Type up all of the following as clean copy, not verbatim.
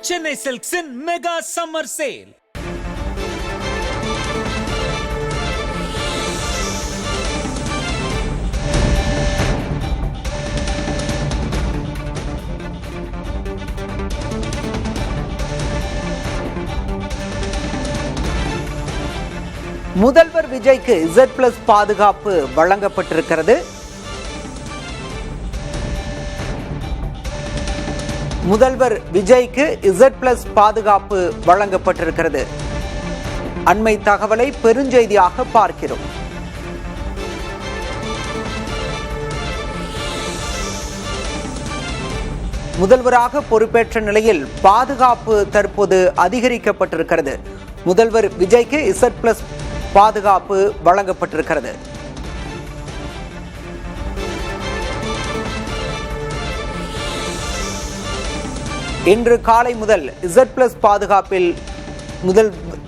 Chennai Silks in Mega Summer Sale. முதல்வர் விஜய்க்கு Z+ பாதுகாப்பு வழங்கப்பட்டிருக்கிறது. முதல்வர் விஜய்க்கு Z+ பாதுகாப்பு வழங்கப்பட்டிருக்கிறது. அண்மை தகவலை பெருஞ்செய்தியாக பார்க்கிறோம். முதல்வராக பொறுப்பேற்ற நிலையில் பாதுகாப்பு தற்போது அதிகரிக்கப்பட்டிருக்கிறது. முதல்வர் விஜய்க்கு Z+ பாதுகாப்பு வழங்கப்பட்டிருக்கிறது. இன்று காலை முதல் Z+ பாதுகாப்பில்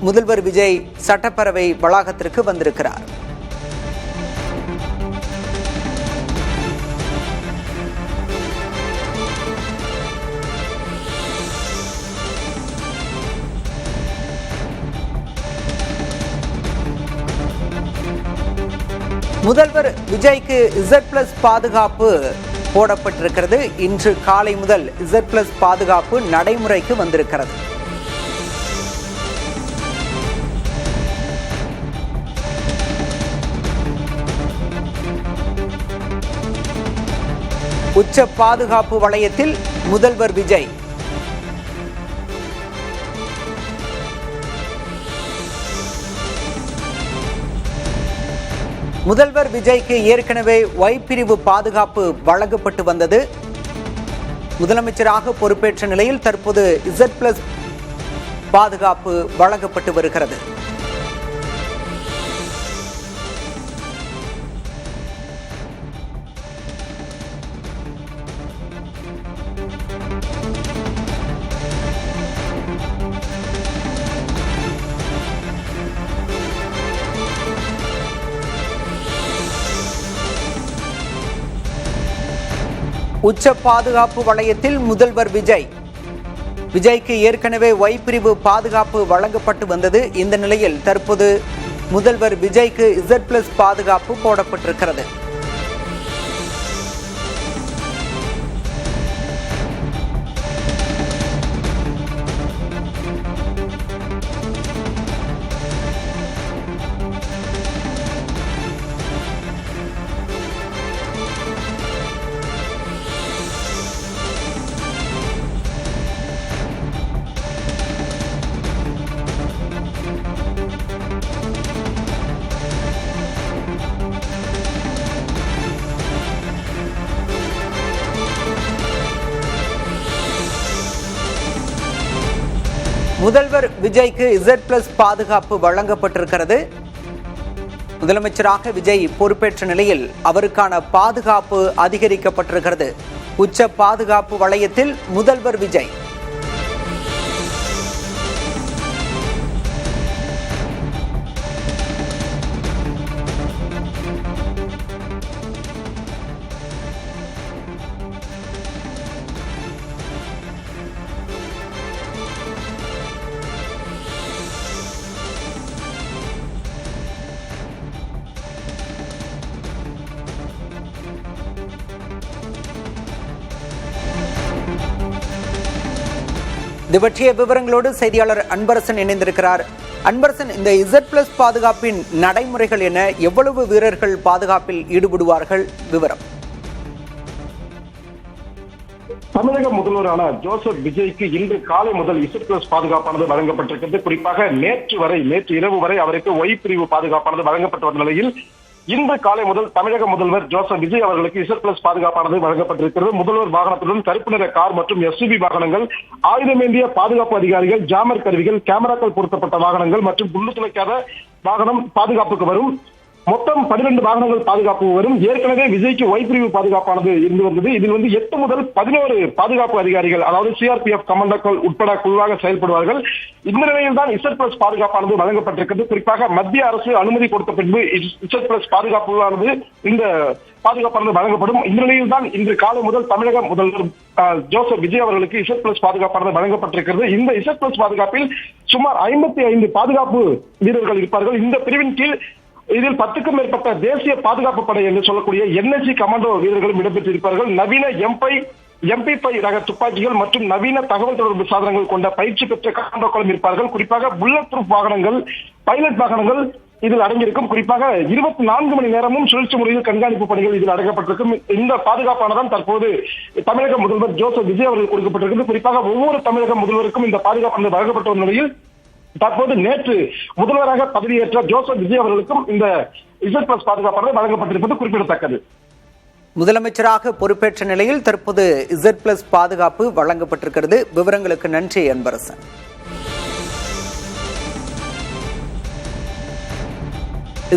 முதல்வர் விஜய் சட்டப்பேரவை வளாகத்திற்கு வந்திருக்கிறார். முதல்வர் விஜய்க்கு Z+ பாதுகாப்பு போடப்பட்டிருக்கிறது. இன்று காலை முதல் Z+ பாதுகாப்பு நடைமுறைக்கு வந்திருக்கிறது. உச்ச பாதுகாப்பு வளையத்தில் முதல்வர் விஜய். முதல்வர் விஜய்க்கு ஏற்கனவே Y பிரிவு பாதுகாப்பு வழங்கப்பட்டு வந்தது. முதலமைச்சராக பொறுப்பேற்ற நிலையில் தற்போது Z+ பாதுகாப்பு வழங்கப்பட்டு வருகிறது. உச்ச பாதுகாப்பு வளையத்தில் முதல்வர் விஜய்க்கு ஏற்கனவே Y பிரிவு பாதுகாப்பு வழங்கப்பட்டு வந்தது. இந்த நிலையில் தற்போது முதல்வர் விஜய்க்கு Z+ பாதுகாப்பு போடப்பட்டிருக்கிறது. முதல்வர் விஜய்க்கு Z+ பாதுகாப்பு வழங்கப்பட்டிருக்கிறது. முதலமைச்சராக விஜய் பொறுப்பேற்ற நிலையில் அவருக்கான பாதுகாப்பு அதிகரிக்கப்பட்டிருக்கிறது. உச்ச பாதுகாப்பு வளையத்தில் முதல்வர் விஜய். இது பற்றிய விவரங்களோடு செய்தியாளர் அன்பரசன் இணைந்திருக்கிறார். அன்பரசன், இந்த Z+ பாதுகாப்பின் நடைமுறைகள் என்ன? எவ்வளவு வீரர்கள் பாதுகாப்பில் ஈடுபடுவார்கள்? விவரம். தமிழக முதல்வரான ஜோசப் விஜய்க்கு இன்று காலை முதல் Z+ பாதுகாப்பானது வழங்கப்பட்டிருக்கிறது. குறிப்பாக நேற்று இரவு வரை அவருக்கு Y பிரிவு பாதுகாப்பானது வழங்கப்பட்டு வந்த நிலையில் இன்று காலை முதல் தமிழக முதல்வர் ஜோசப் விஜய் அவர்களுக்கு Z+ பாதுகாப்பானது வழங்கப்பட்டிருக்கிறது. முதல்வர் வாகனத்துடன் கருப்பு நிற கார் மற்றும் SUV வாகனங்கள், ஆயுதமேந்திய பாதுகாப்பு அதிகாரிகள், ஜாமர் கருவிகள், கேமராக்கள் பொருத்தப்பட்ட வாகனங்கள் மற்றும் குண்டு துளைக்காத வாகனம் பாதுகாப்புக்கு வரும். மொத்தம் 12 வாகனங்கள் பாதுகாப்பு வரும். ஏற்கனவே விஜய்க்கு ஒய் பிரிவு பாதுகாப்பானது இருந்து வந்தது. இதில் 8 முதல் 11 பாதுகாப்பு அதிகாரிகள், அதாவது சிஆர்பிஎஃப் கமாண்டோக்கள் உட்பட குழுவாக செயல்படுவார்கள். இந்த நிலையில் தான் Z+ பாதுகாப்பானது வழங்கப்பட்டிருக்கிறது. குறிப்பாக மத்திய அரசு அனுமதி கொடுத்த பின்பு Z+ பாதுகாப்பானது இந்த பாதுகாப்பானது வழங்கப்படும். இந்த நிலையில் தான் இன்று காலை முதல் தமிழக முதல்வர் ஜோசப் விஜய் அவர்களுக்கு Z+ பாதுகாப்பானது வழங்கப்பட்டிருக்கிறது. இந்த Z+ பாதுகாப்பில் சுமார் 55 பாதுகாப்பு வீரர்கள் இருப்பார்கள். இந்த பிரிவின் கீழ் இதில் 10க்கும் மேற்பட்ட தேசிய பாதுகாப்பு படை என்று சொல்லக்கூடிய NSG கமாண்டோ வீரர்களும் இடம்பெற்றிருப்பார்கள். நவீன MP5 ரக துப்பாக்கிகள் மற்றும் நவீன தகவல் தொடர்பு சாதனங்கள் கொண்ட பயிற்சி பெற்ற கமாண்டோக்களும் இருப்பார்கள். குறிப்பாக புல்லட் ப்ரூஃப் வாகனங்கள், பைலட் வாகனங்கள் இதில் அடங்கியிருக்கும். குறிப்பாக 24 மணி நேரமும் சுழற்சி முறையில் கண்காணிப்பு பணிகள் இதில் அடங்கப்பட்டிருக்கும். இந்த பாதுகாப்பானதான் தற்போது தமிழக முதல்வர் ஜோசப் விஜய் அவர்கள் கொடுக்கப்பட்டிருக்கிறது. குறிப்பாக ஒவ்வொரு தமிழக முதல்வருக்கும் இந்த பாதுகாப்பு வழங்கப்பட்ட ஒரு நிலையில் தற்போது நேற்று முதல்வராக பதவியேற்ற ஜோசப் விஜய் அவர்களுக்கும் இந்த Z+ பாதுகாப்பானது வழங்கப்பட்டிருப்பது குறிப்பிடத்தக்கது. முதலமைச்சராக பொறுப்பேற்ற நிலையில் தற்போது Z+ பாதுகாப்பு வழங்கப்பட்டிருக்கிறது. விவரங்களுக்கு நன்றி அன்பரசன்.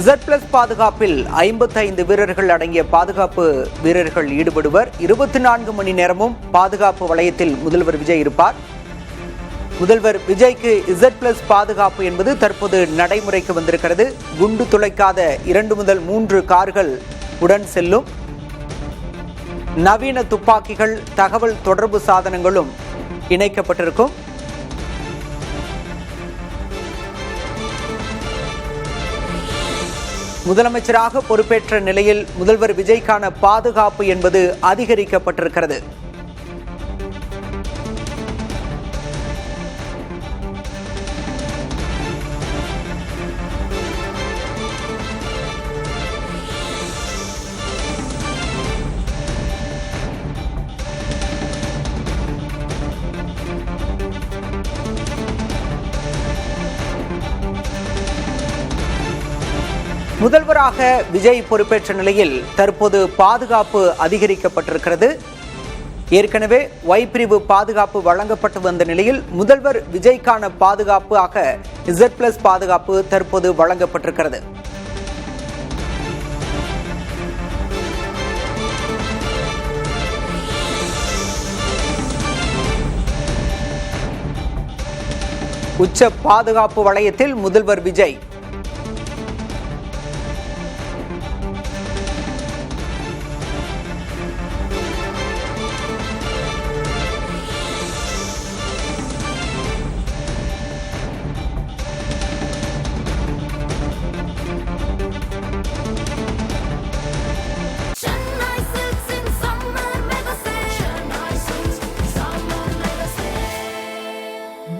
Z+ பாதுகாப்பில் 55 வீரர்கள் அடங்கிய பாதுகாப்பு வீரர்கள் ஈடுபடுவர். 24 மணி நேரமும் பாதுகாப்பு வளையத்தில் முதல்வர் விஜய் இருப்பார். முதல்வர் விஜய்க்கு Z+ பாதுகாப்பு என்பது தற்போது நடைமுறைக்கு வந்திருக்கிறது. குண்டு துளைக்காத 2 முதல் 3 கார்கள் உடன் செல்லும். நவீன துப்பாக்கிகள், தகவல் தொடர்பு சாதனங்களும் இணைக்கப்பட்டிருக்கும். முதலமைச்சராக பொறுப்பேற்ற நிலையில் முதல்வர் விஜய்க்கான பாதுகாப்பு என்பது அதிகரிக்கப்பட்டிருக்கிறது. முதல்வராக விஜய் பொறுப்பேற்ற நிலையில் தற்போது பாதுகாப்பு அதிகரிக்கப்பட்டிருக்கிறது. ஏற்கனவே ஒய் பிரிவு பாதுகாப்பு வழங்கப்பட்டு வந்த நிலையில் முதல்வர் விஜய்க்கான பாதுகாப்பாக Z+ பாதுகாப்பு தற்போது வழங்கப்பட்டிருக்கிறது. உச்ச பாதுகாப்பு வளையத்தில் முதல்வர் Vijay.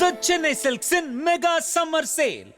The Chennai Silks in Mega Summer Sale.